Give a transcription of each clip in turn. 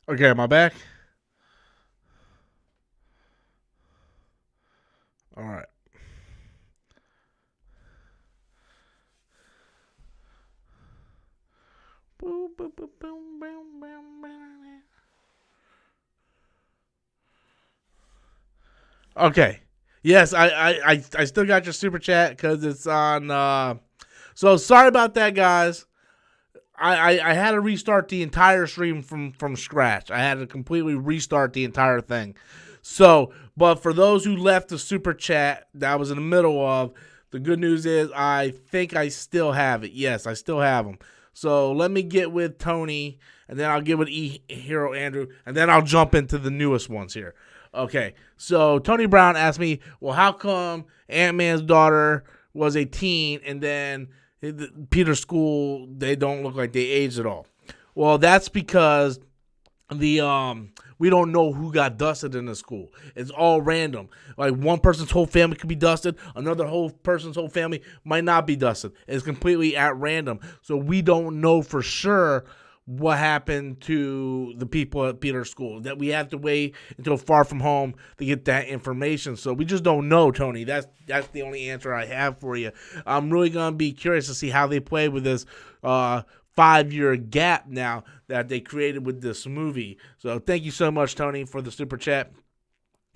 Okay, am I back? All right. Okay. Yes, I still got your super chat because it's on. So sorry about that, guys. I had to restart the entire stream from scratch. I had to completely restart the entire thing. So, but for those who left the super chat that I was in the middle of, the good news is I think I still have it. Yes, I still have them. So let me get with Tony, and then I'll get with Hero Andrew, and then I'll jump into the newest ones here. Okay, so Tony Brown asked me, well, how come Ant Man's daughter was a teen and then Peter's school, they don't look like they aged at all? Well, that's because the we don't know who got dusted in the school. It's all random. Like one person's whole family could be dusted, another whole person's whole family might not be dusted. It's completely at random. So we don't know for sure what happened to the people at Peter's school. That we have to wait until Far From Home to get that information. So we just don't know, Tony. That's the only answer I have for you. I'm really gonna be curious to see how they play with this 5-year gap now that they created with this movie. So thank you so much, Tony, for the super chat.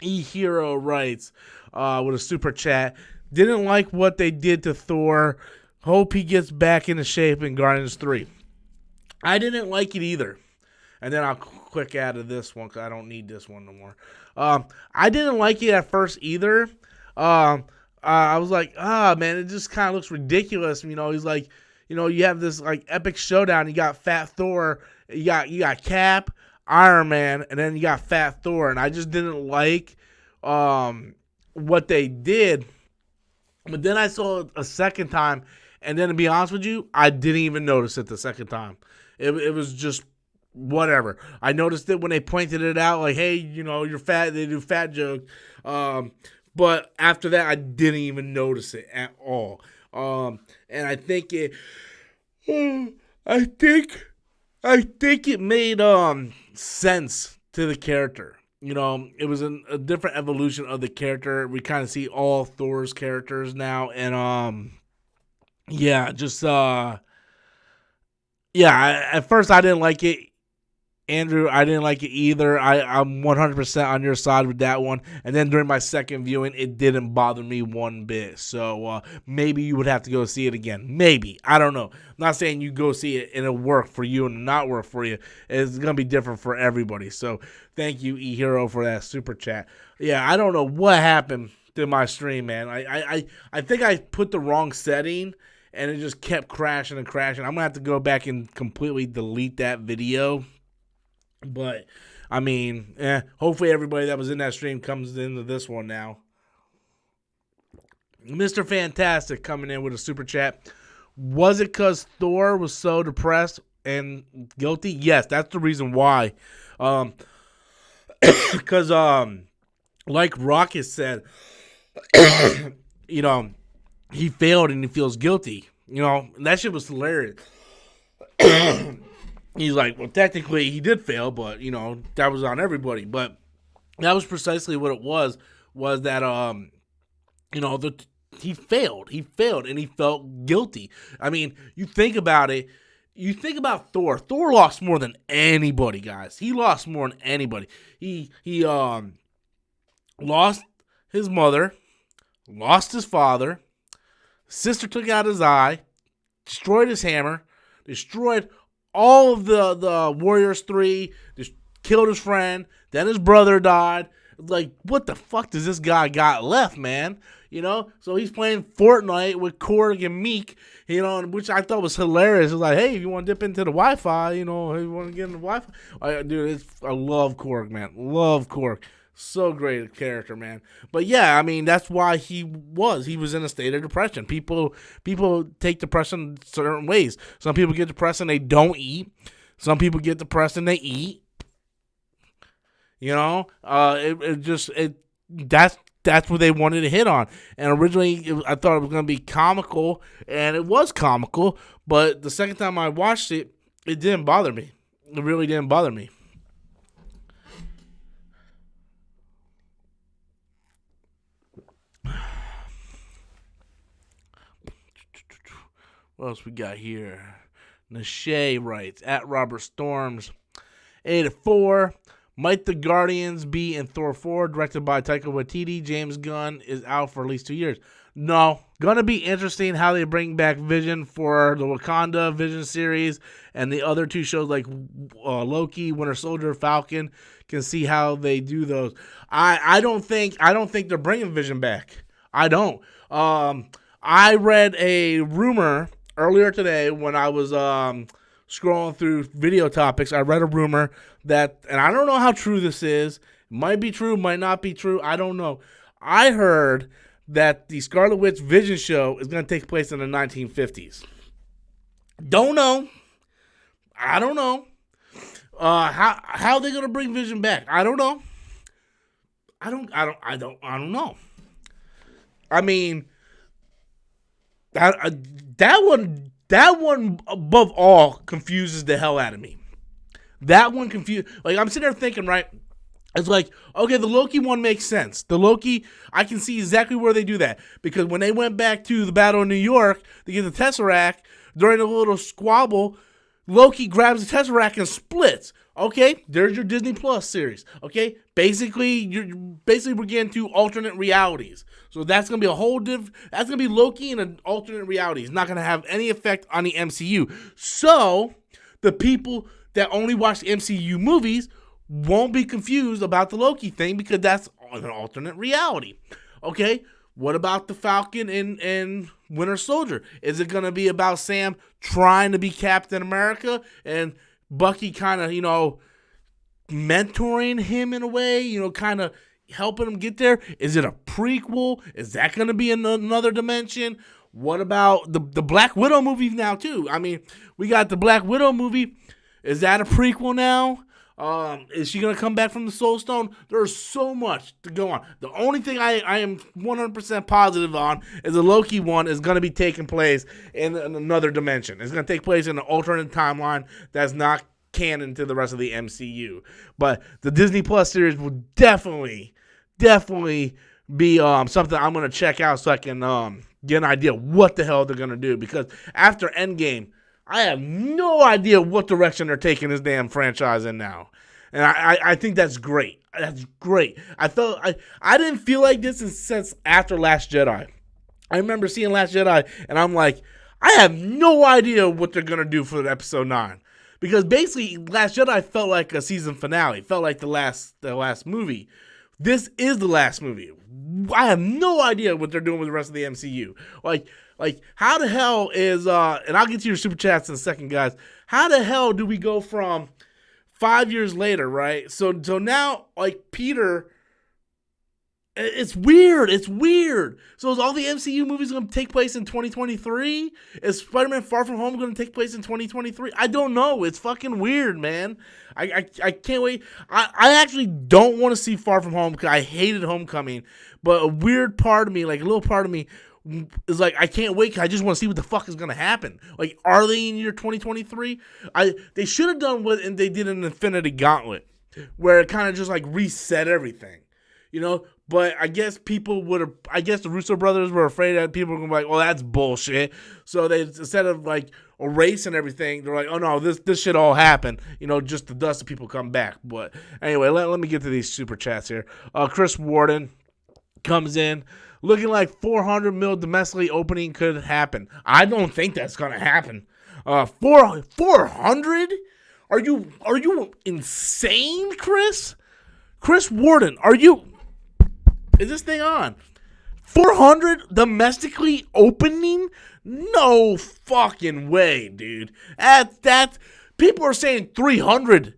E-Hero writes with a super chat, didn't like what they did to Thor. Hope he gets back into shape in Guardians 3. I didn't like it either. And then I'll quick add to this one because I don't need this one no more. I didn't like it at first either. I was like, man, it just kind of looks ridiculous. You know, he's like, you know, you have this like epic showdown. You got Fat Thor, you got Cap, Iron Man, and then you got Fat Thor. And I just didn't like what they did. But then I saw it a second time, and then to be honest with you, I didn't even notice it the second time. It was just whatever. I noticed it when they pointed it out, like, hey, you know, you're fat. They do fat joke. But after that, I didn't even notice it at all. And I think it, I think it made sense to the character. You know, it was a different evolution of the character. We kind of see all Thor's characters now, and yeah, just yeah. At first, I didn't like it. Andrew, I didn't like it either. I'm 100% on your side with that one. And then during my second viewing, it didn't bother me one bit. So maybe you would have to go see it again. Maybe. I don't know. I'm not saying you go see it and it'll work for you and not work for you. It's going to be different for everybody. So thank you, E-Hero, for that super chat. Yeah, I don't know what happened to my stream, man. I think I put the wrong setting and it just kept crashing and crashing. I'm going to have to go back and completely delete that video. But, I mean, hopefully everybody that was in that stream comes into this one now. Mr. Fantastic coming in with a super chat. Was it because Thor was so depressed and guilty? Yes, that's the reason why. Because, like Rocket said, you know, he failed and he feels guilty. You know, and that shit was hilarious. He's like, well, technically he did fail, but, you know, that was on everybody. But that was precisely what it was that, you know, he failed. He failed, and he felt guilty. I mean, you think about it. You think about Thor. Thor lost more than anybody, guys. He lost more than anybody. He lost his mother, lost his father, sister took out his eye, destroyed his hammer, destroyed all of the Warriors 3, just killed his friend, then his brother died. Like, what the fuck does this guy got left, man? You know? So he's playing Fortnite with Korg and Meek, you know, which I thought was hilarious. It was like, hey, if you want to dip into the Wi-Fi, you know, if you want to get in the Wi-Fi. Dude, I love Korg, man. Love Korg. So great a character, man. But yeah, I mean, that's why he was in a state of depression. People take depression certain ways. Some people get depressed and they don't eat. Some people get depressed and they eat. You know, that's what they wanted to hit on. And originally, I thought it was going to be comical, and it was comical. But the second time I watched it, it didn't bother me. It really didn't bother me. What else we got here? Nashe writes, at Robert Storms, 84. Might the Guardians be in Thor 4, directed by Taika Waititi? James Gunn is out for at least 2 years. No. Gonna be interesting how they bring back Vision for the Wakanda Vision series and the other 2 shows like Loki, Winter Soldier, Falcon. Can see how they do those. I don't think they're bringing Vision back. I don't. I read a rumor earlier today when I was scrolling through video topics. I read a rumor that, and I don't know how true this is. It might be true, might not be true. I don't know. I heard that the Scarlet Witch Vision show is going to take place in the 1950s. Don't know. I don't know. How are they going to bring Vision back? I don't know. I don't know. I mean, that one above all confuses the hell out of me. That one like I'm sitting there thinking, right? It's like, okay, the Loki one makes sense. The Loki, I can see exactly where they do that. Because when they went back to the Battle in New York to get the Tesseract, during a little squabble, Loki grabs the Tesseract and splits. Okay, there's your Disney Plus series. Okay, basically we're getting to alternate realities. So that's gonna be that's gonna be Loki in an alternate reality. It's not gonna have any effect on the MCU. So the people that only watch the MCU movies won't be confused about the Loki thing because that's an alternate reality. Okay, what about the Falcon and Winter Soldier? Is it going to be about Sam trying to be Captain America and Bucky kind of, mentoring him in a way, kind of helping him get there? Is it a prequel? Is that going to be in another dimension? What about the Black Widow movie now, too? I mean, we got the Black Widow movie. Is that a prequel now? Is she going to come back from the Soul Stone? There's so much to go on. The only thing I am 100% positive on is the Loki one is going to be taking place in another dimension. It's going to take place in an alternate timeline that's not canon to the rest of the MCU. But the Disney Plus series will definitely be something I'm going to check out so I can get an idea what the hell they're going to do. Because after Endgame, I have no idea what direction they're taking this damn franchise in now. And I think that's great. That's great. I didn't feel like this since after Last Jedi. I remember seeing Last Jedi, and I'm like, I have no idea what they're going to do for episode 9. Because basically, Last Jedi felt like a season finale. It felt like the last movie. This is the last movie. I have no idea what they're doing with the rest of the MCU. Like, how the hell is, and I'll get to your super chats in a second, guys. How the hell do we go from 5 years later, right? So now, like, Peter, it's weird. So is all the MCU movies going to take place in 2023? Is Spider-Man Far From Home going to take place in 2023? I don't know. It's fucking weird, man. I can't wait. I actually don't want to see Far From Home because I hated Homecoming. But a weird part of me, like a little part of me, is like, I can't wait. I just want to see what the fuck is going to happen. Like, are they in year 2023? They should have done what and they did in Infinity Gauntlet, where it kind of just like reset everything, But I guess the Russo brothers were afraid that people were going to be like, well, that's bullshit. So they, instead of like erasing everything, they're like, oh no, this shit all happened, just the dust of people come back. But anyway, let me get to these super chats here. Chris Warden comes in. Looking like 400 mil domestically opening could happen. I don't think that's gonna happen. 400? Are you insane, Chris? Chris Warden, is this thing on? 400 domestically opening? No fucking way, dude. That people are saying 300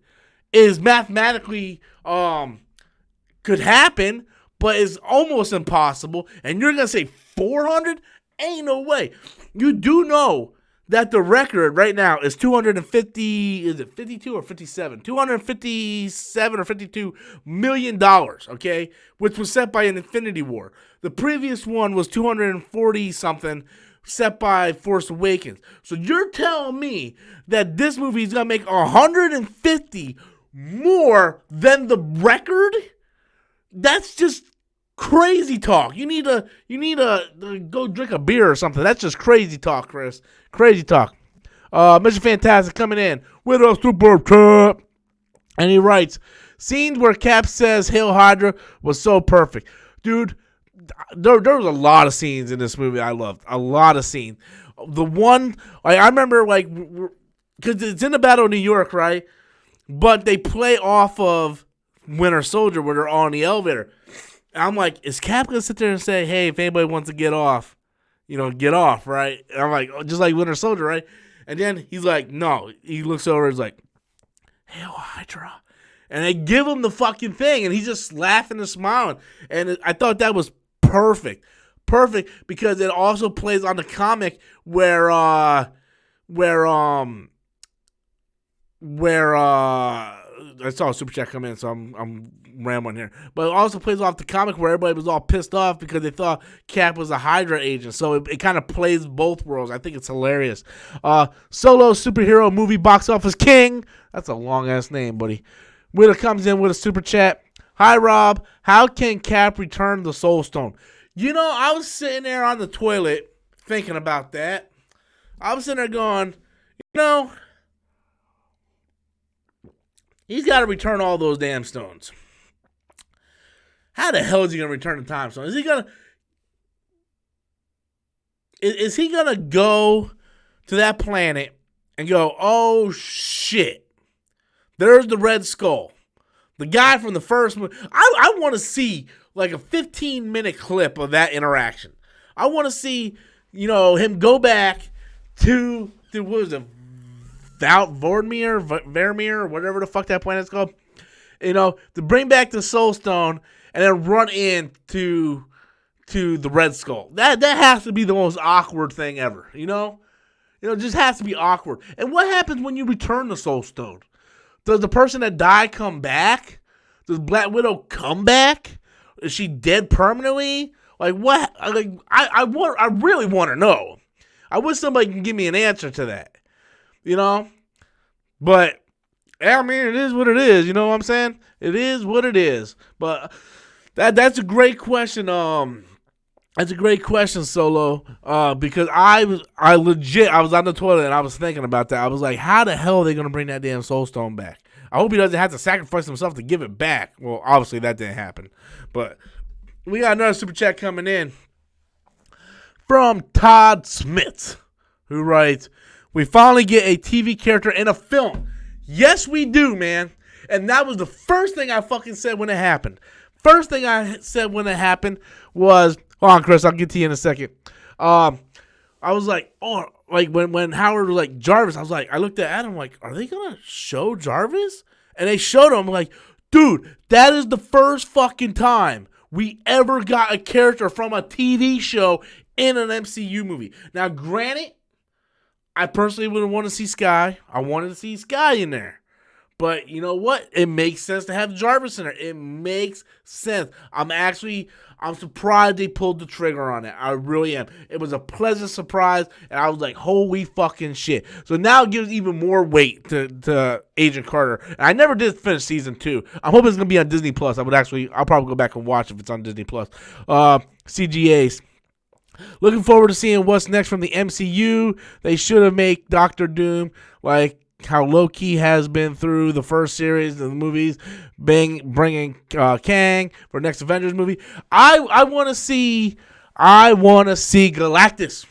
is mathematically could happen, but it's almost impossible. And you're going to say 400? Ain't no way. You do know that the record right now is 250, is it 52 or 57? 257 or 52 million dollars, okay? Which was set by an Infinity War. The previous one was 240 something, set by Force Awakens. So you're telling me that this movie is going to make 150 more than the record? That's just crazy talk. You need to go drink a beer or something. That's just crazy talk, Chris. Crazy talk. Mr. Fantastic coming in with a super chat. And he writes, scenes where Cap says Hail Hydra was so perfect. Dude, there was a lot of scenes in this movie I loved. A lot of scenes. The one, I remember, because it's in the Battle of New York, right? But they play off of Winter Soldier where they're all in the elevator. And I'm like, is Cap going to sit there and say, hey, if anybody wants to get off, get off, right? And I'm like, just like Winter Soldier, right? And then he's like, no. He looks over and is like, Hail Hydra. And they give him the fucking thing, and he's just laughing and smiling. And I thought that was perfect. Perfect, because it also plays on the comic where I saw a super chat come in, so I'm rambling here. But it also plays off the comic where everybody was all pissed off because they thought Cap was a Hydra agent. So it kind of plays both worlds. I think it's hilarious. Solo superhero movie box office king. That's a long ass name, buddy. Witta comes in with a super chat. Hi, Rob. How can Cap return the Soul Stone? I was sitting there on the toilet thinking about that. I was sitting there going, he's got to return all those damn stones. How the hell is he going to return the time stone? Is he going to go to that planet and go, oh, shit, there's the Red Skull. The guy from the first movie. I want to see like a 15-minute clip of that interaction. I want to see, him go back to what was it, Vermeer, or whatever the fuck that planet's called. To bring back the Soul Stone and then run into the Red Skull. That has to be the most awkward thing ever. It just has to be awkward. And what happens when you return the Soul Stone? Does the person that died come back? Does Black Widow come back? Is she dead permanently? Like what? I really want to know. I wish somebody can give me an answer to that. But I mean, it is what it is. You know what I'm saying? It is what it is. But that's a great question. That's a great question, Solo. Because I was on the toilet and I was thinking about that. I was like, how the hell are they gonna bring that damn Soul Stone back? I hope he doesn't have to sacrifice himself to give it back. Well, obviously that didn't happen. But we got another super chat coming in from Todd Smith, who writes, we finally get a TV character in a film. Yes, we do, man. And that was the first thing I fucking said when it happened. First thing I said when it happened was, hold on, Chris, I'll get to you in a second. I was like, oh, like when Howard was like, Jarvis, I looked at Adam like, are they going to show Jarvis? And they showed him, like, dude, that is the first fucking time we ever got a character from a TV show in an MCU movie. Now, granted, I personally wouldn't want to see Skye. I wanted to see Skye in there. But you know what? It makes sense to have Jarvis in there. It makes sense. I'm surprised they pulled the trigger on it. I really am. It was a pleasant surprise, and I was like, holy fucking shit. So now it gives even more weight to Agent Carter. And I never did finish season 2. I'm hoping it's going to be on Disney+. I'll probably go back and watch if it's on Disney+. CGAs. Looking forward to seeing what's next from the MCU. They should have made Doctor Doom like how Loki has been through the first series of the movies, bringing Kang for next Avengers movie. I want to see Galactus.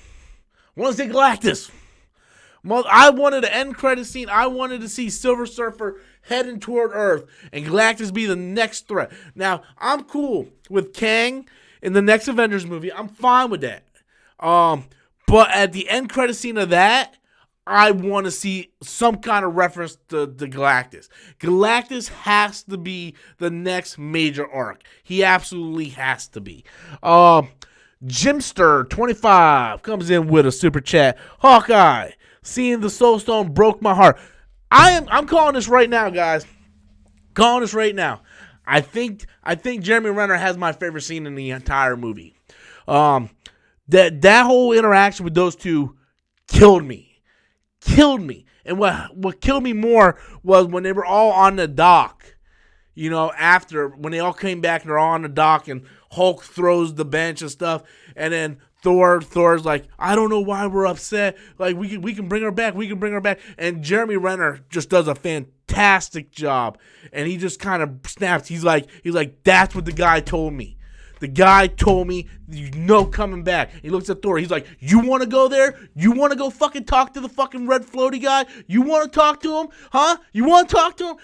I wanted an end credit scene. I wanted to see Silver Surfer heading toward Earth and Galactus be the next threat. Now, I'm cool with Kang in the next Avengers movie. I'm fine with that. But at the end credit scene of that, I want to see some kind of reference to Galactus. Galactus has to be the next major arc. He absolutely has to be. Jimster25 comes in with a super chat. Hawkeye, seeing the Soul Stone broke my heart. I'm calling this right now, guys. Calling this right now. I think Jeremy Renner has my favorite scene in the entire movie. That whole interaction with those two killed me. And what killed me more was when they were all on the dock After when they all came back and they're all on the dock and Hulk throws the bench and stuff, and then Thor's like, I don't know why we're upset. Like we can bring her back. We can bring her back. And Jeremy Renner just does a fantastic job. And he just kind of snaps. He's like, that's what the guy told me. The guy told me, coming back. He looks at Thor. He's like, you want to go there? You want to go fucking talk to the fucking red floaty guy? You want to talk to him? Huh? You want to talk to him?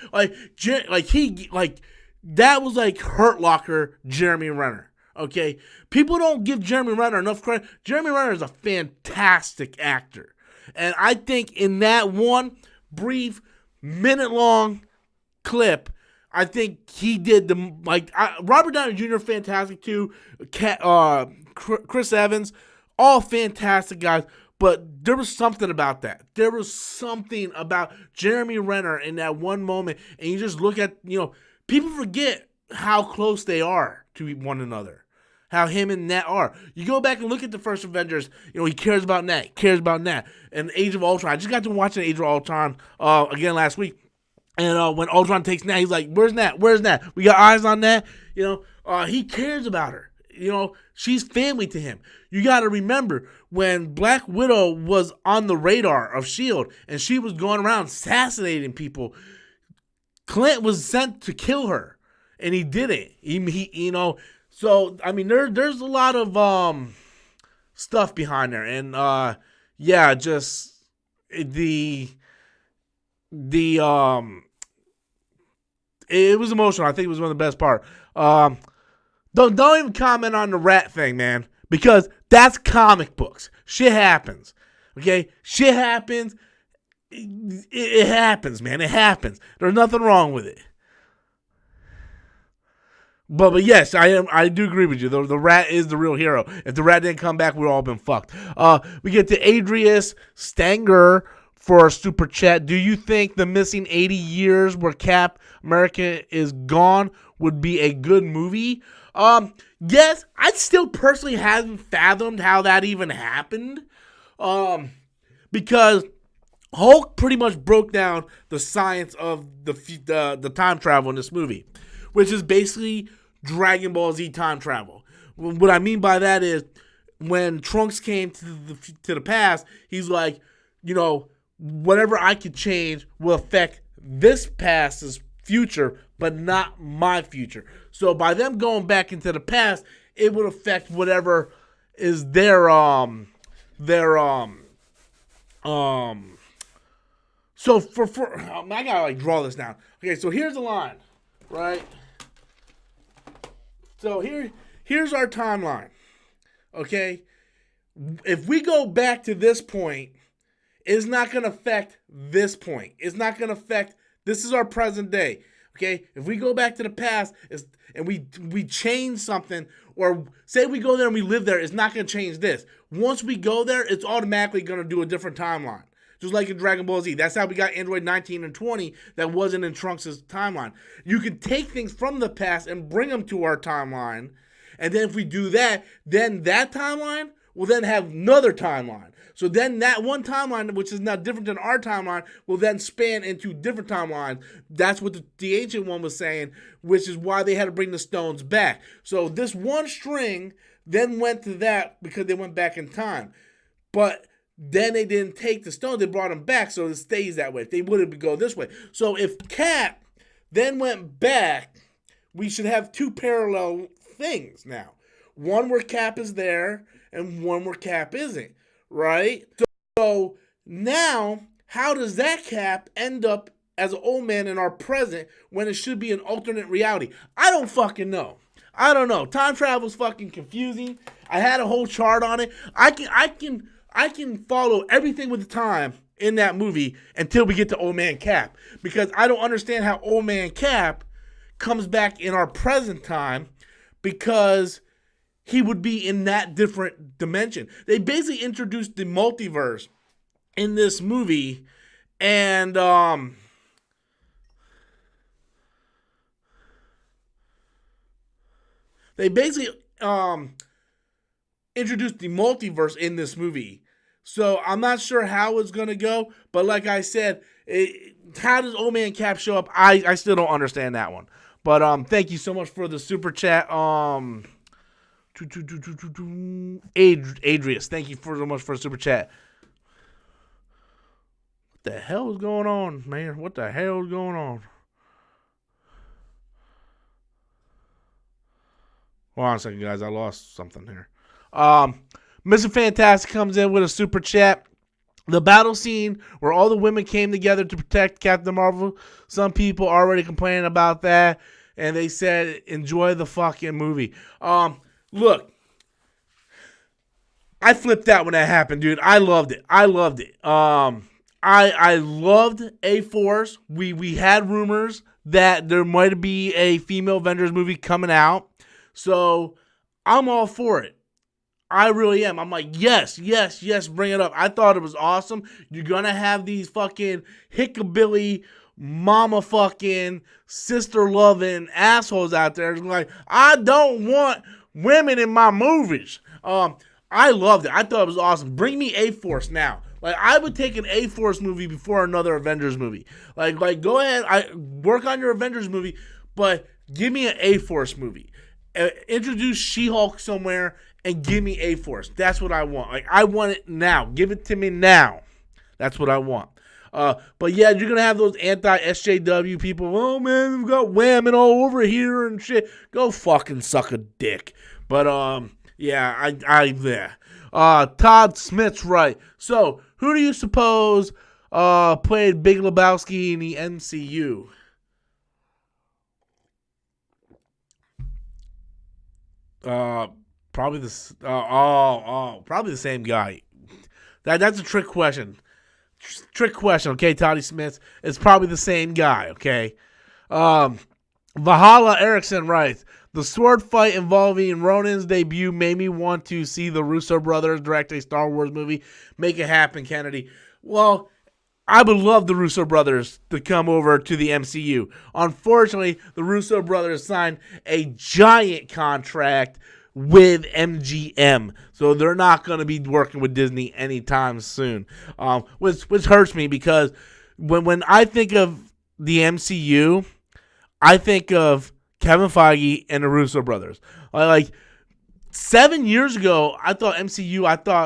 That was like Hurt Locker Jeremy Renner. Okay? People don't give Jeremy Renner enough credit. Jeremy Renner is a fantastic actor. And I think in that one brief, minute-long clip, I think he did Robert Downey Jr. fantastic too. Chris Evans, all fantastic guys. But there was something about that. There was something about Jeremy Renner in that one moment, and you just look at people forget how close they are to one another. How him and Nat are. You go back and look at the first Avengers. He cares about Nat. And Age of Ultron. I just got to watch Age of Ultron again last week. And when Ultron takes Nat, he's like, where's Nat? Where's Nat? We got eyes on Nat. He cares about her. She's family to him. You got to remember when Black Widow was on the radar of S.H.I.E.L.D. and she was going around assassinating people, Clint was sent to kill her. And he didn't. So, I mean, there's a lot of stuff behind there. And, just it was emotional. I think it was one of the best part. Don't even comment on the rat thing, man, because that's comic books. Shit happens. Okay? Shit happens. It happens, man. It happens. There's nothing wrong with it. But yes, I do agree with you. The rat is the real hero. If the rat didn't come back, we'd all been fucked. We get to Adrius Stanger for a super chat. Do you think the missing 80 years where Cap America is gone would be a good movie? Yes, I still personally haven't fathomed how that even happened. Because Hulk pretty much broke down the science of the time travel in this movie, which is basically Dragon Ball Z time travel. What I mean by that is when Trunks came to the past, he's like, whatever I could change will affect this past's future, but not my future. So by them going back into the past, it would affect whatever is their So I gotta draw this down. Okay, so here's the line, right? So here's our timeline. Okay, if we go back to this point, it's not gonna affect this point. It's not gonna affect. This is our present day. Okay, if we go back to the past, and we change something, or say we go there and we live there, it's not gonna change this. Once we go there, it's automatically gonna do a different timeline. Just like in Dragon Ball Z. That's how we got Android 19 and 20 that wasn't in Trunks' timeline. You can take things from the past and bring them to our timeline. And then if we do that, then that timeline will then have another timeline. So then that one timeline, which is now different than our timeline, will then span into different timelines. That's what the ancient one was saying, which is why they had to bring the stones back. So this one string then went to that because they went back in time. But then they didn't take the stones, they brought them back, so it stays that way. If they would have go this way. So if Cap then went back, we should have two parallel things now. One where Cap is there, and one where Cap isn't, right? So now, how does that Cap end up as an old man in our present when it should be an alternate reality? I don't fucking know. I don't know. Time travel's fucking confusing. I had a whole chart on it. I can follow everything with the time in that movie until we get to Old Man Cap. Because I don't understand how Old Man Cap comes back in our present time because he would be in that different dimension. They basically introduced the multiverse in this movie, and they basically introduced the multiverse in this movie. So I'm not sure how it's going to go, but like I said, how does Old Man Cap show up? I still don't understand that one. But thank you so much for the super chat. Adrius, thank you so much for the super chat. What the hell is going on, man? What the hell is going on? Hold on a second, guys. I lost something here. Mr. Fantastic comes in with a super chat. The battle scene where all the women came together to protect Captain Marvel. Some people already complaining about that, and they said enjoy the fucking movie. Look, I flipped out when that happened, dude. I loved it. I loved A-Force. We had rumors that there might be a female Avengers movie coming out, so I'm all for it. I really am. I'm like, yes, bring it up. I thought it was awesome. You're gonna have these fucking hickabilly, mama fucking, sister loving assholes out there like, I don't want women in my movies. I loved it. I thought it was awesome. Bring me A-Force now. Like, I would take an A-Force movie before another Avengers movie. Like go ahead, work on your Avengers movie, but give me an A-Force movie. Introduce She-Hulk somewhere and give me A-Force. That's what I want. Like, I want it now. Give it to me now. That's what I want. But yeah, you're gonna have those anti-SJW people. Oh man, we've got whamming all over here and shit. Go fucking suck a dick. But yeah, Todd Smith's right. So who do you suppose played Big Lebowski in the MCU? Probably probably the same guy. That's a trick question. Okay, Toddy Smith. It's probably the same guy, okay? Valhalla Erickson writes, the sword fight involving Ronin's debut made me want to see the Russo brothers direct a Star Wars movie. Make it happen, Kennedy. Well, I would love the Russo brothers to come over to the MCU. Unfortunately, the Russo brothers signed a giant contract with MGM, so they're not going to be working with Disney anytime soon, which hurts me because when I think of the MCU, I think of Kevin Feige and the Russo brothers. Like 7 years ago, I thought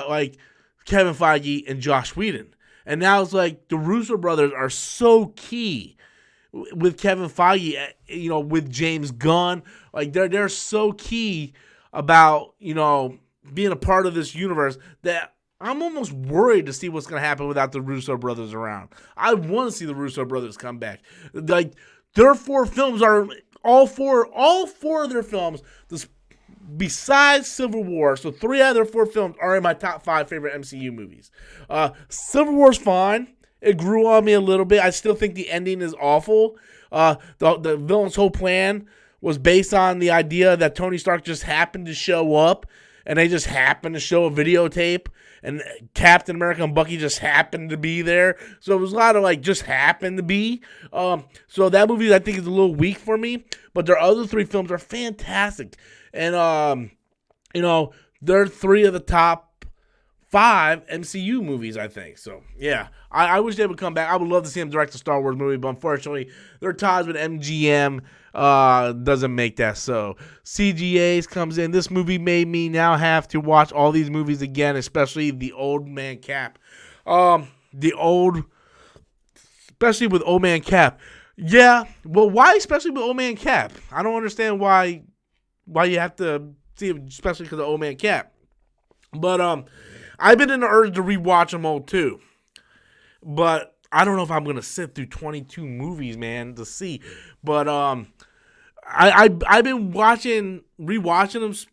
like Kevin Feige and Josh Whedon. And now it's like the Russo brothers are so key with Kevin Feige, with James Gunn. Like they're so key about, being a part of this universe that I'm almost worried to see what's going to happen without the Russo brothers around. I want to see the Russo brothers come back. Like their 4 films are all four of their films, besides Civil War, so 3 out of their 4 films are in my top 5 favorite MCU movies. Civil War's fine. It grew on me a little bit. I still think the ending is awful. The villain's whole plan was based on the idea that Tony Stark just happened to show up, and they just happened to show a videotape, and Captain America and Bucky just happened to be there. So it was a lot of just happened to be. So that movie I think is a little weak for me, but their other 3 films are fantastic. And, they're 3 of the top 5 MCU movies, I think. So, yeah, I wish they would come back. I would love to see them direct a Star Wars movie, but unfortunately, their ties with MGM doesn't make that so. CGAs comes in. This movie made me now have to watch all these movies again, especially the Old Man Cap. Especially with Old Man Cap. Yeah, well, why especially with Old Man Cap? I don't understand why you have to see it, especially because of Old Man Cap. But I've been in the urge to rewatch them all too. But I don't know if I'm gonna sit through 22 movies, man, to see. But I've been rewatching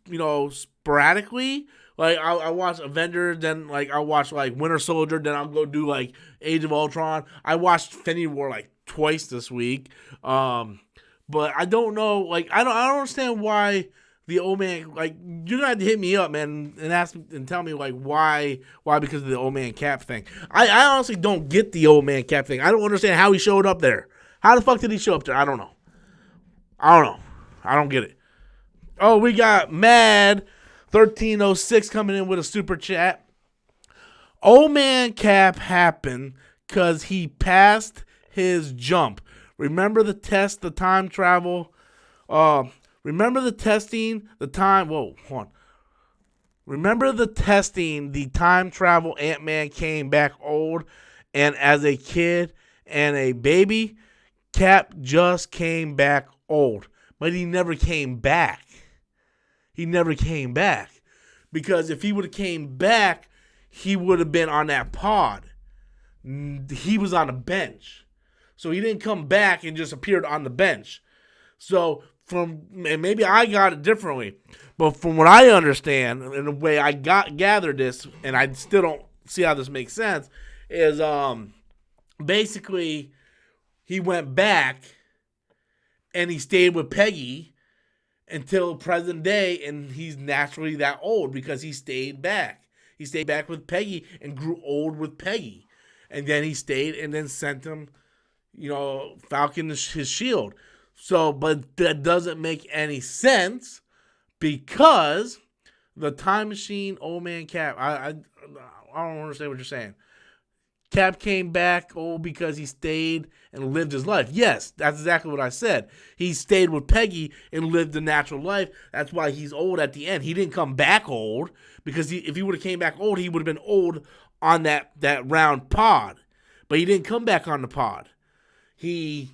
them, sporadically. Like I watch Avengers, then I watch Winter Soldier, then I'll go do Age of Ultron. I watched Infinity War twice this week. But I don't know, I don't understand why the Old Man, you're gonna have to hit me up, man, and ask me and tell me why because of the Old Man Cap thing. I honestly don't get the Old Man Cap thing. I don't understand how he showed up there. How the fuck did he show up there? I don't know. I don't get it. Oh, we got Mad 1306 coming in with a super chat. Old Man Cap happened because he passed his jump. Remember the test, the time travel Remember the testing, the time. Whoa, hold on. Remember the testing, the time travel Ant-Man came back old, and as a kid and a baby, Cap just came back old. But he never came back. He never came back. Because if he would have came back, he would have been on that pod. He was on a bench. So he didn't come back and just appeared on the bench. So and maybe I got it differently, but from what I understand, and the way I gathered this, and I still don't see how this makes sense, is basically he went back and he stayed with Peggy until present day, and he's naturally that old because he stayed back. He stayed back with Peggy and grew old with Peggy, and then he stayed and then sent him, Falcon his shield. So, but that doesn't make any sense because the time machine, old man Cap, I don't understand what you're saying. Cap came back old because he stayed and lived his life. Yes, that's exactly what I said. He stayed with Peggy and lived a natural life. That's why he's old at the end. He didn't come back old because if he would have came back old, he would have been old on that round pod. But he didn't come back on the pod. He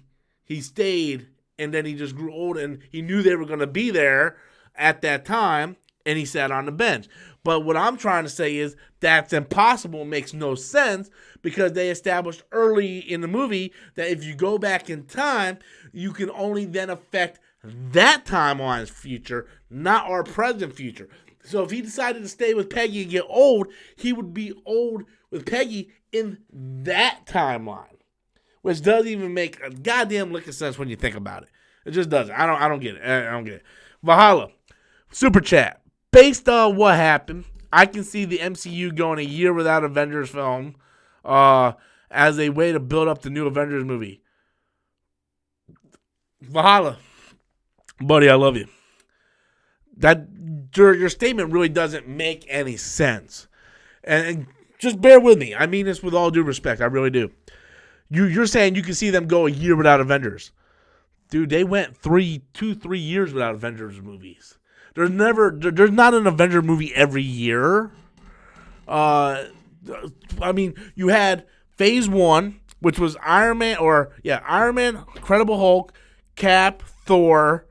stayed, and then he just grew old, and he knew they were going to be there at that time, and he sat on the bench. But what I'm trying to say is that's impossible, makes no sense, because they established early in the movie that if you go back in time, you can only then affect that timeline's future, not our present future. So if he decided to stay with Peggy and get old, he would be old with Peggy in that timeline. Which doesn't even make a goddamn lick of sense when you think about it. It just doesn't. I don't get it. I don't get it. Valhalla, super chat. Based on what happened, I can see the MCU going a year without Avengers film as a way to build up the new Avengers movie. Valhalla, buddy, I love you. That your statement really doesn't make any sense. And just bear with me. I mean this with all due respect. I really do. You're saying you can see them go a year without Avengers. Dude, they went 3 years without Avengers movies. There's not an Avengers movie every year. I mean, you had Phase 1, which was Iron Man, Incredible Hulk, Cap, Thor,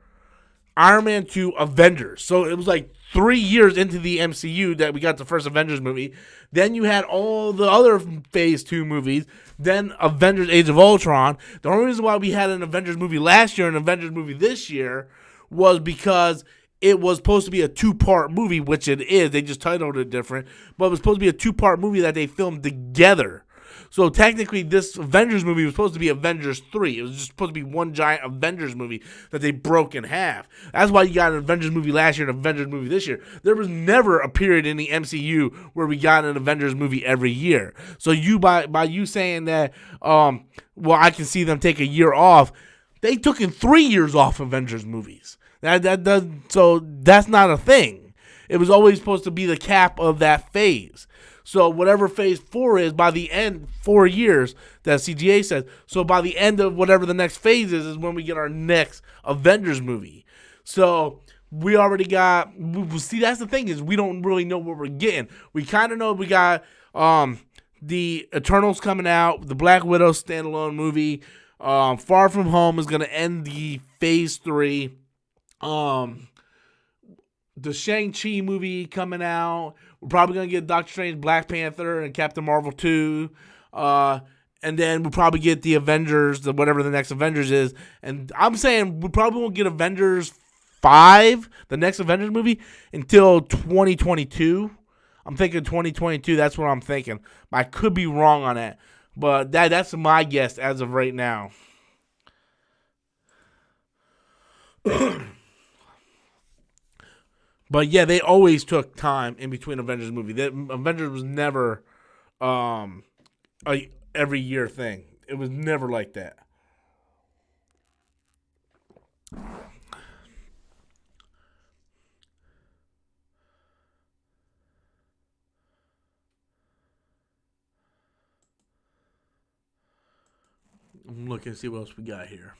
Iron Man 2, Avengers. So it was like 3 years into the MCU that we got the first Avengers movie. Then you had all the other Phase 2 movies. Then Avengers Age of Ultron. The only reason why we had an Avengers movie last year and an Avengers movie this year was because it was supposed to be a 2-part movie, which it is. They just titled it different. But it was supposed to be a 2-part movie that they filmed together. So technically, this Avengers movie was supposed to be Avengers 3. It was just supposed to be one giant Avengers movie that they broke in half. That's why you got an Avengers movie last year and an Avengers movie this year. There was never a period in the MCU where we got an Avengers movie every year. So you by you saying that, I can see them take a year off. They took in 3 years off Avengers movies. So that's not a thing. It was always supposed to be the cap of that phase. So whatever Phase 4 is, by the end, 4 years, that CGA says. So by the end of whatever the next phase is when we get our next Avengers movie. So we already got, see, that's the thing is we don't really know what we're getting. We kind of know we got the Eternals coming out, the Black Widow standalone movie. Far From Home is going to end the Phase 3. The Shang-Chi movie coming out. We're probably going to get Doctor Strange, Black Panther, and Captain Marvel 2. And then we'll probably get the Avengers, whatever the next Avengers is. And I'm saying we probably won't get Avengers 5, the next Avengers movie, until 2022. I'm thinking 2022. That's what I'm thinking. I could be wrong on that. But that's my guess as of right now. But yeah, they always took time in between Avengers movie. Avengers was never a every year thing. It was never like that. I'm looking to see what else we got here.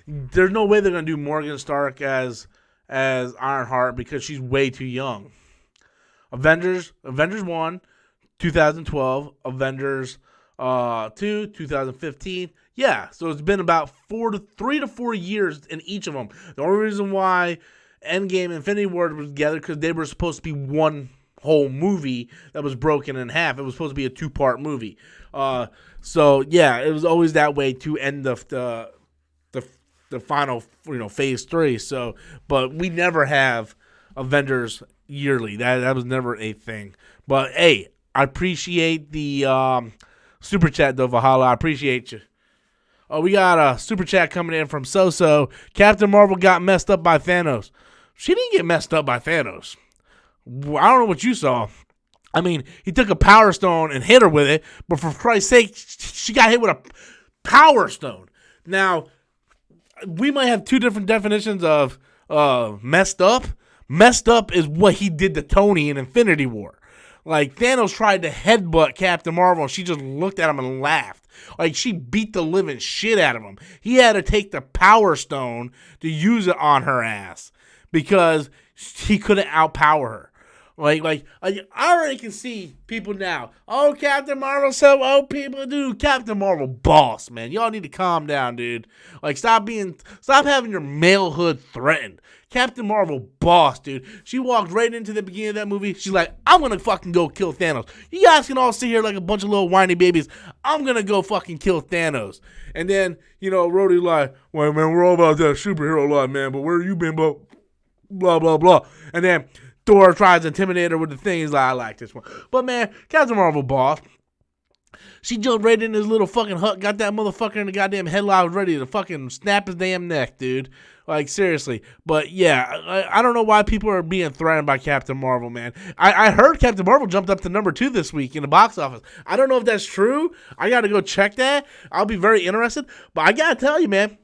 there's no way they're gonna do Morgan Stark as Ironheart because she's way too young. Avengers 1, 2012, Avengers 2, 2015. Yeah, so it's been about 3 to 4 years in each of them. The only reason why Endgame and Infinity War were together because they were supposed to be one whole movie that was broken in half. It was supposed to be a 2-part movie. So yeah, it was always that way to end the final, phase 3. So, but we never have Avengers yearly. That was never a thing. But hey, I appreciate the super chat though, Valhalla. I appreciate you. Oh, we got a super chat coming in from Soso. Captain Marvel got messed up by Thanos. She didn't get messed up by Thanos. I don't know what you saw. I mean, he took a Power Stone and hit her with it, but for Christ's sake, she got hit with a Power Stone. Now, we might have two different definitions of messed up. Messed up is what he did to Tony in Infinity War. Like, Thanos tried to headbutt Captain Marvel, and she just looked at him and laughed. Like, she beat the living shit out of him. He had to take the Power Stone to use it on her ass because he couldn't outpower her. Like I already can see people now. Oh, Captain Marvel, so people do. Captain Marvel, boss, man. Y'all need to calm down, dude. Like, stop having your malehood threatened. Captain Marvel, boss, dude. She walked right into the beginning of that movie. She's like, I'm gonna fucking go kill Thanos. You guys can all sit here like a bunch of little whiny babies. I'm gonna go fucking kill Thanos. And then, Rhodey's like, well, man, we're all about that superhero life, man, but where you been, bro? Blah, blah, blah. And then Thor tries to intimidate her with the thing. He's like, I like this one. But, man, Captain Marvel, boss. She jumped right in his little fucking hut, got that motherfucker in the goddamn headlock ready to fucking snap his damn neck, dude. Like, seriously. But, yeah, I don't know why people are being threatened by Captain Marvel, man. I heard Captain Marvel jumped up to number 2 this week in the box office. I don't know if that's true. I got to go check that. I'll be very interested. But I got to tell you, man,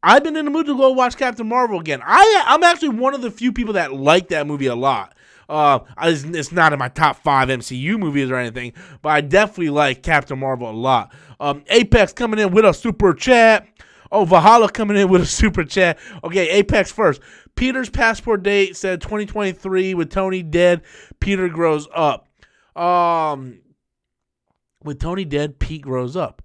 I've been in the mood to go watch Captain Marvel again. I'm actually one of the few people that like that movie a lot. It's not in my top 5 MCU movies or anything, but I definitely like Captain Marvel a lot. Apex coming in with a super chat. Oh, Valhalla coming in with a super chat. Okay, Apex first. Peter's passport date said 2023 with Tony dead. Peter grows up. With Tony dead, Pete grows up.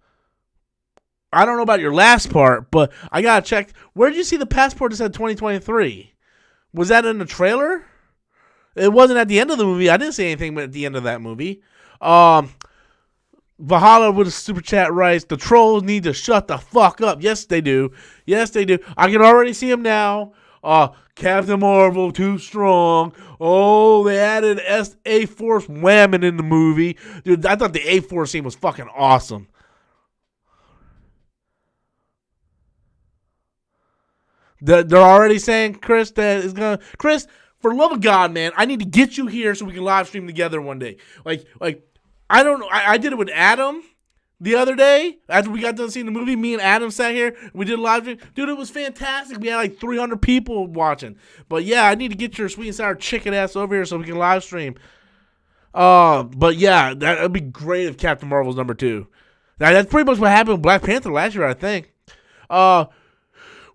I don't know about your last part, but I gotta check. Where did you see the passport that said 2023? Was that in the trailer? It wasn't at the end of the movie. I didn't see anything at the end of that movie. Valhalla with a super chat writes, the trolls need to shut the fuck up. Yes, they do. Yes, they do. I can already see them now. Captain Marvel, too strong. Oh, they added A-Force whamming in the movie. Dude, I thought the A-Force scene was fucking awesome. They're already saying, Chris, Chris, for the love of God, man, I need to get you here so we can live stream together one day. Like, I don't know. I did it with Adam the other day after we got done seeing the movie. Me and Adam sat here. We did a live stream. Dude, it was fantastic. We had like 300 people watching. But yeah, I need to get your sweet and sour chicken ass over here so we can live stream. But yeah, that would be great if Captain Marvel's number 2. Now, that's pretty much what happened with Black Panther last year, I think.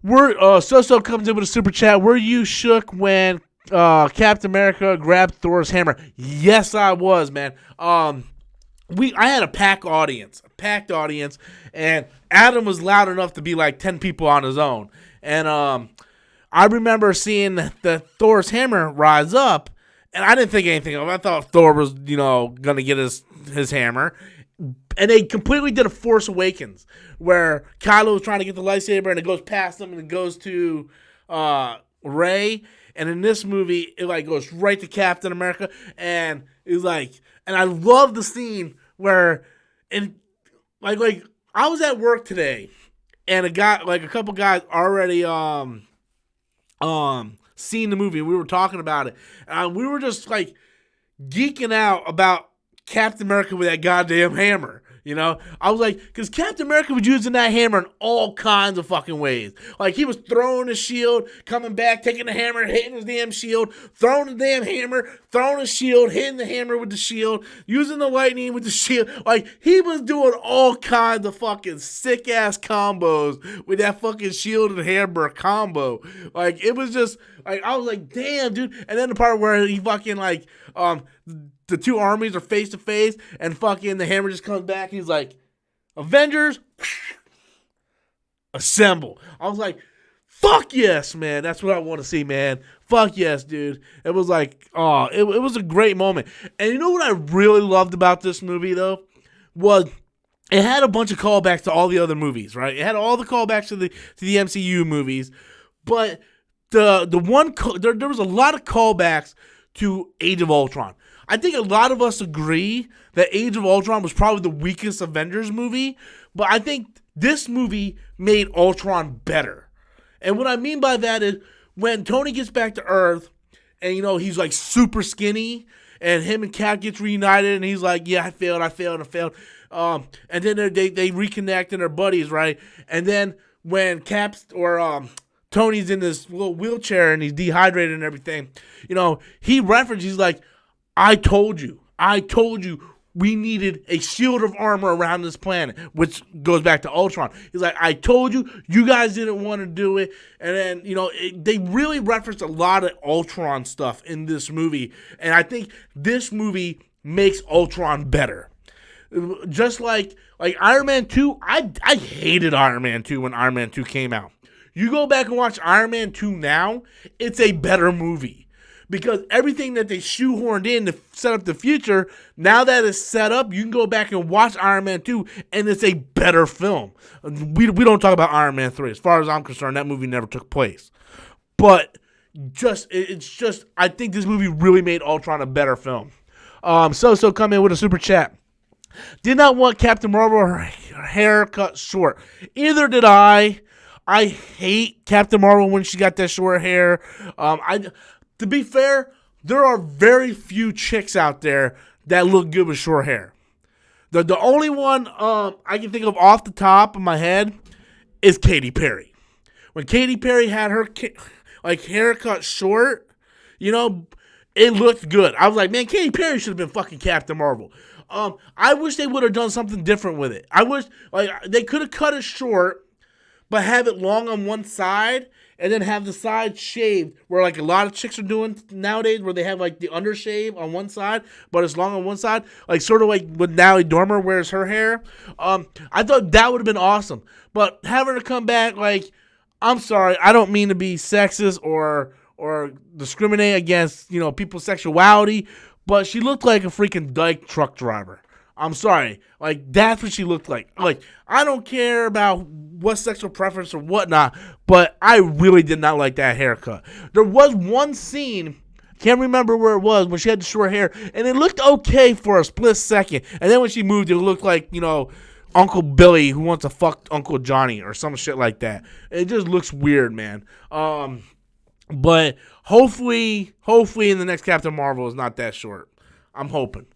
Soso comes in with a super chat. Were you shook when Captain America grabbed Thor's hammer? Yes, I was, man. I had a packed audience, and Adam was loud enough to be like 10 people on his own. And I remember seeing the Thor's hammer rise up, and I didn't think anything of it. I thought Thor was, gonna get his hammer. And they completely did a Force Awakens where Kylo was trying to get the lightsaber and it goes past him and it goes to Rey. And in this movie, it like goes right to Captain America. And it's like, and I love the scene where, and like I was at work today and a couple guys already seen the movie. We were talking about it. And we were just like geeking out about Captain America with that goddamn hammer. You know, I was like, because Captain America was using that hammer in all kinds of fucking ways. Like, he was throwing his shield, coming back, taking the hammer, hitting his damn shield, throwing the damn hammer, throwing his shield, hitting the hammer with the shield, using the lightning with the shield. Like, he was doing all kinds of fucking sick-ass combos with that fucking shield and hammer combo. Like, it was just, like, I was like, damn, dude. And then the part where he fucking, like, the two armies are face to face, and fucking the hammer just comes back, and he's like, Avengers, assemble. I was like, fuck yes, man. That's what I want to see, man. Fuck yes, dude. It was like, oh, it was a great moment. And you know what I really loved about this movie, though? Was it had a bunch of callbacks to all the other movies, right? It had all the callbacks to the MCU movies, but there was a lot of callbacks to Age of Ultron. I think a lot of us agree that Age of Ultron was probably the weakest Avengers movie, but I think this movie made Ultron better. And what I mean by that is when Tony gets back to Earth and, you know, he's like super skinny and him and Cap gets reunited and he's like, yeah, I failed. And then they reconnect and they're buddies, right? And then when Cap's or Tony's in this little wheelchair and he's dehydrated and everything, you know, he's like, I told you we needed a shield of armor around this planet, which goes back to Ultron. He's like, I told you guys didn't want to do it. And then, you know, they really referenced a lot of Ultron stuff in this movie. And I think this movie makes Ultron better. Just like Iron Man 2, I hated Iron Man 2 when Iron Man 2 came out. You go back and watch Iron Man 2 now, it's a better movie. Because everything that they shoehorned in to set up the future, now that it's set up, you can go back and watch Iron Man 2, and it's a better film. We don't talk about Iron Man 3. As far as I'm concerned, that movie never took place. But I think this movie really made Ultron a better film. So come in with a super chat. Did not want Captain Marvel her hair cut short. Either did I. I hate Captain Marvel when she got that short hair. To be fair, there are very few chicks out there that look good with short hair. The only one I can think of off the top of my head is Katy Perry. When Katy Perry had her hair cut short, you know, it looked good. I was like, man, Katy Perry should have been fucking Captain Marvel. I wish they would have done something different with it. I wish they could have cut it short, but have it long on one side. And then have the side shaved, where like a lot of chicks are doing nowadays, where they have like the undershave on one side, but it's long on one side, like sort of like when Natalie Dormer wears her hair. I thought that would have been awesome, but having her come back, like, I'm sorry, I don't mean to be sexist or discriminate against, you know, people's sexuality, but she looked like a freaking dyke truck driver. I'm sorry. Like, that's what she looked like. Like, I don't care about what sexual preference or whatnot, but I really did not like that haircut. There was one scene, can't remember where it was, when she had the short hair, and it looked okay for a split second. And then when she moved, it looked like, you know, Uncle Billy who wants to fuck Uncle Johnny or some shit like that. It just looks weird, man. But hopefully in the next Captain Marvel is not that short. I'm hoping.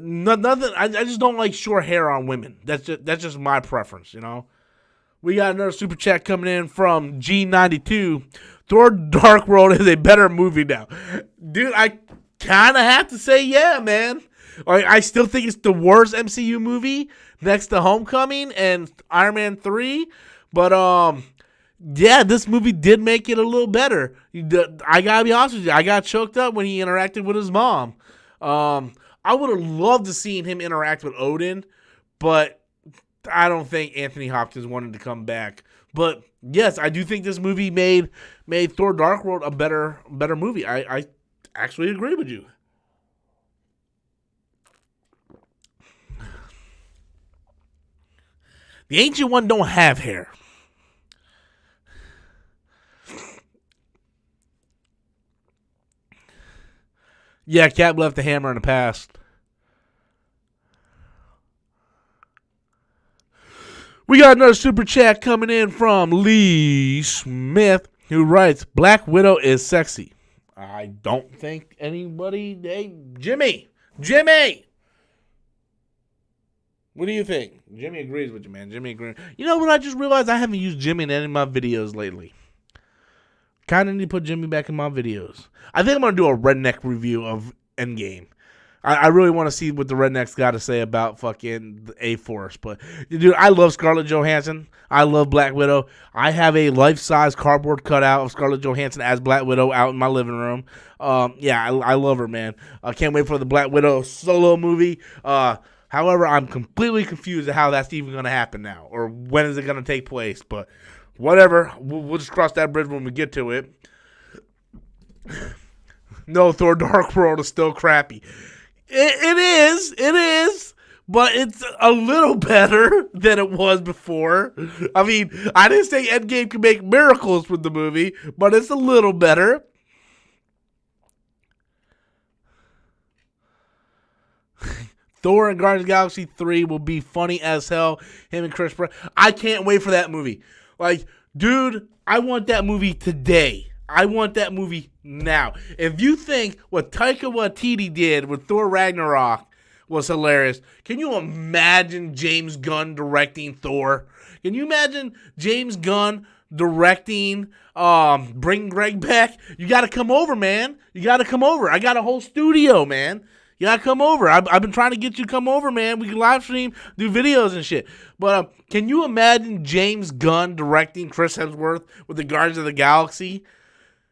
Nothing. I just don't like short hair on women. That's just my preference, you know. We got another super chat coming in from G92. Thor: Dark World is a better movie now, dude. I kind of have to say, yeah, man. Like, I still think it's the worst MCU movie next to Homecoming and Iron Man 3, but yeah, this movie did make it a little better. I gotta be honest with you. I got choked up when he interacted with his mom. I would have loved to see him interact with Odin, but I don't think Anthony Hopkins wanted to come back. But yes, I do think this movie made Thor: Dark World a better movie. I actually agree with you. The Ancient One don't have hair. Yeah, Cap left the hammer in the past. We got another super chat coming in from Lee Smith, who writes, Black Widow is sexy. I don't think anybody... Hey, Jimmy! What do you think? Jimmy agrees with you, man. Jimmy agrees. You know what? I just realized I haven't used Jimmy in any of my videos lately. Kind of need to put Jimmy back in my videos. I think I'm going to do a redneck review of Endgame. I really want to see what the rednecks got to say about fucking the A-Force. But, dude, I love Scarlett Johansson. I love Black Widow. I have a life-size cardboard cutout of Scarlett Johansson as Black Widow out in my living room. I love her, man. I can't wait for the Black Widow solo movie. However, I'm completely confused at how that's even going to happen now, or when is it going to take place. But whatever, we'll just cross that bridge when we get to it. No, Thor: Dark World is still crappy. It is, but it's a little better than it was before. I mean, I didn't say Endgame can make miracles with the movie, but it's a little better. Thor and Guardians of the Galaxy 3 will be funny as hell. Him and Chris Pratt. I can't wait for that movie. Like, dude, I want that movie today. I want that movie now. If you think what Taika Waititi did with Thor Ragnarok was hilarious, can you imagine James Gunn directing Thor? Can you imagine James Gunn directing Bring Greg back? You got to come over, man. You got to come over. I got a whole studio, man. You gotta come over. I've been trying to get you to come over, man. We can live stream, do videos and shit. But can you imagine James Gunn directing Chris Hemsworth with the Guardians of the Galaxy?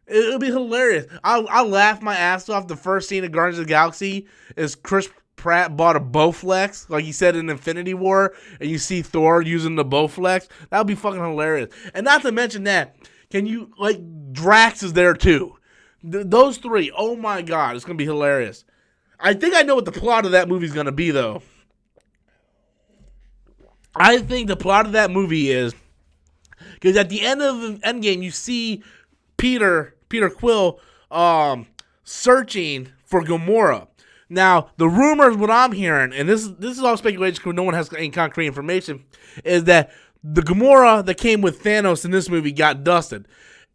It'll be hilarious. I'll laugh my ass off. The first scene of Guardians of the Galaxy is Chris Pratt bought a Bowflex, like he said in Infinity War, and you see Thor using the Bowflex. That would be fucking hilarious. And not to mention that, Drax is there too. Those three, oh my God, it's gonna be hilarious. I think I know what the plot of that movie is going to be, though. I think the plot of that movie is, because at the end of Endgame, you see Peter Quill searching for Gamora. Now, the rumors, what I'm hearing, and this is all speculation because no one has any concrete information, is that the Gamora that came with Thanos in this movie got dusted.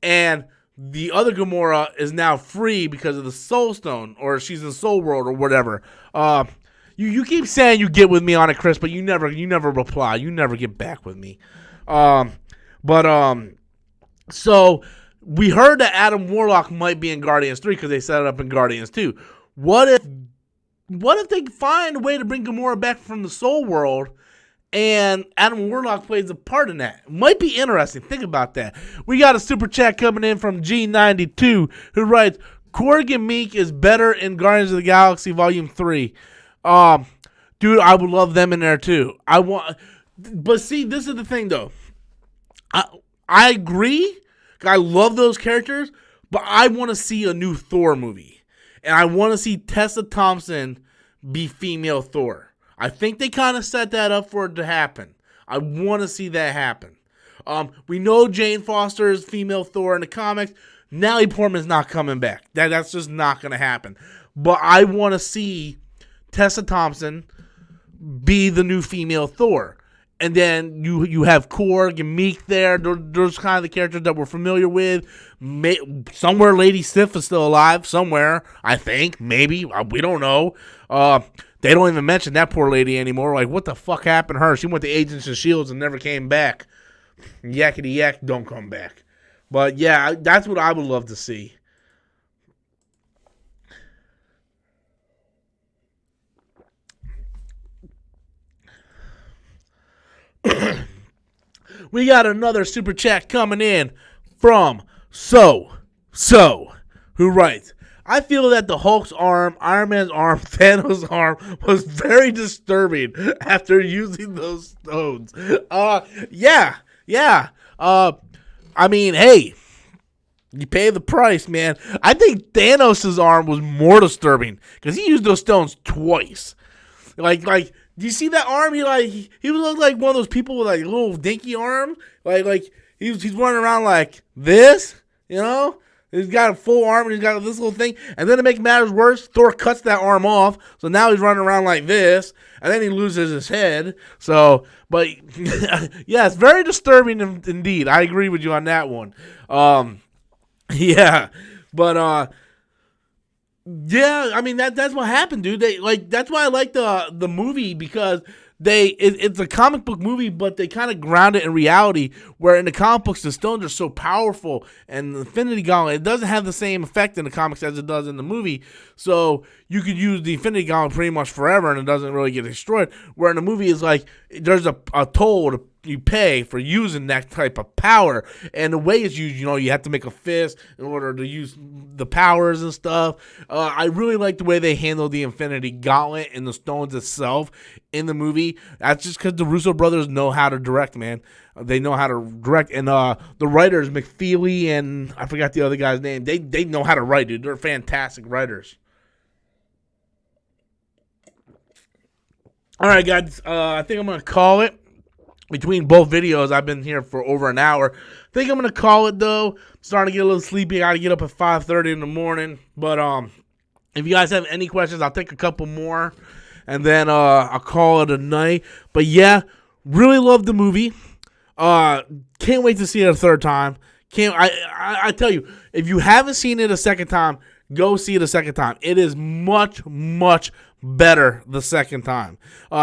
And the other Gamora is now free because of the Soul Stone, or she's in Soul World, or whatever. You keep saying you get with me on it, Chris, but you never reply. You never get back with me. So we heard that Adam Warlock might be in Guardians 3 because they set it up in Guardians 2. What if they find a way to bring Gamora back from the Soul World? And Adam Warlock plays a part in that. Might be interesting. Think about that. We got a super chat coming in from G92 who writes, Korg and Meek is better in Guardians of the Galaxy Volume 3. Dude, I would love them in there too. But see, this is the thing though. I agree. I love those characters, but I want to see a new Thor movie. And I want to see Tessa Thompson be female Thor. I think they kind of set that up for it to happen. I want to see that happen. We know Jane Foster is female Thor in the comics. Natalie Portman's not coming back. That's just not going to happen. But I want to see Tessa Thompson be the new female Thor. And then you have Korg and Meek there. Those kind of the characters that we're familiar with. Somewhere Lady Sif is still alive. Somewhere, I think. Maybe. We don't know. They don't even mention that poor lady anymore. Like, what the fuck happened to her? She went to Agents of S.H.I.E.L.D. and never came back. Yakety yak, don't come back. But, yeah, that's what I would love to see. We got another super chat coming in from So, who writes, I feel that the Hulk's arm, Iron Man's arm, Thanos' arm was very disturbing after using those stones. Yeah. I mean, hey, you pay the price, man. I think Thanos' arm was more disturbing because he used those stones twice. Like, do you see that arm? He looked like one of those people with like a little dinky arm. Like he's running around like this, you know? He's got a full arm and he's got this little thing. And then to make matters worse, Thor cuts that arm off. So now he's running around like this. And then he loses his head. So, but yeah, it's very disturbing indeed. I agree with you on that one. Yeah. But yeah, I mean that's what happened, dude. That's why I like the movie, because it's a comic book movie, but they kind of ground it in reality, where in the comic books the stones are so powerful, and the Infinity Gauntlet, it doesn't have the same effect in the comics as it does in the movie. So you could use the Infinity Gauntlet pretty much forever, and it doesn't really get destroyed. Where in the movie is like there's a toll you pay for using that type of power, and the way it's used, you have to make a fist in order to use the powers and stuff. I really like the way they handle the Infinity Gauntlet and the stones itself in the movie. That's just because the Russo brothers know how to direct, man. They know how to direct, and the writers, McFeely and I forgot the other guy's name, they know how to write, dude. They're fantastic writers. All right, guys, I think I'm going to call it. Between both videos, I've been here for over an hour. I think I'm going to call it, though. I'm starting to get a little sleepy. I got to get up at 5:30 in the morning. But if you guys have any questions, I'll take a couple more, and then I'll call it a night. But, yeah, really love the movie. Can't wait to see it a third time. I tell you, if you haven't seen it a second time, go see it a second time. It is much, much better the second time.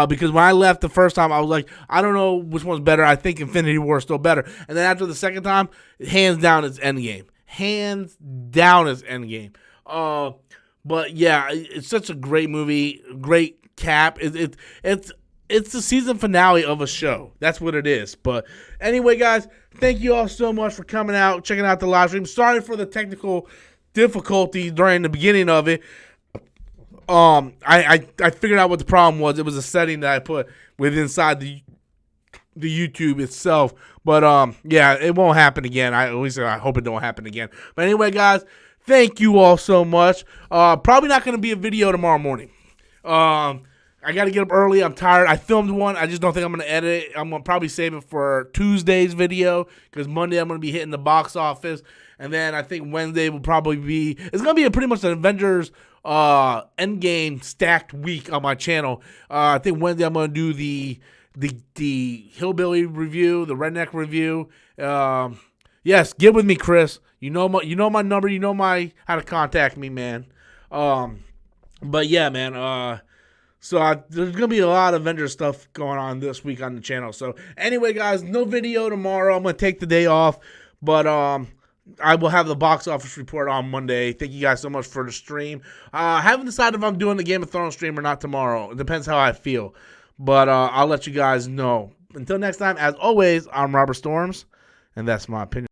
Because when I left the first time, I was like, I don't know which one's better. I think Infinity War is still better. And then after the second time, hands down, it's Endgame. Hands down, it's Endgame. But yeah, it's such a great movie, great cap. It's the season finale of a show. That's what it is. But anyway, guys, thank you all so much for coming out, checking out the live stream. Sorry for the technical difficulty during the beginning of it. I figured out what the problem was. It was a setting that I put inside the YouTube itself. But yeah, it won't happen again. At least I hope it don't happen again. But anyway, guys, thank you all so much. Probably not going to be a video tomorrow morning. I got to get up early. I'm tired. I filmed one. I just don't think I'm going to edit it. I'm going to probably save it for Tuesday's video, because Monday I'm going to be hitting the box office. And then I think Wednesday will probably be, it's going to be pretty much an Avengers Endgame stacked week on my channel. I think Wednesday I'm going to do the hillbilly review, the redneck review. Yes, get with me, Chris. You know my number. You know how to contact me, man. But yeah, man. So there's going to be a lot of Avengers stuff going on this week on the channel. So anyway, guys, no video tomorrow. I'm going to take the day off. But I will have the box office report on Monday. Thank you guys so much for the stream. I haven't decided if I'm doing the Game of Thrones stream or not tomorrow. It depends how I feel. But I'll let you guys know. Until next time, as always, I'm Robert Storms, and that's my opinion.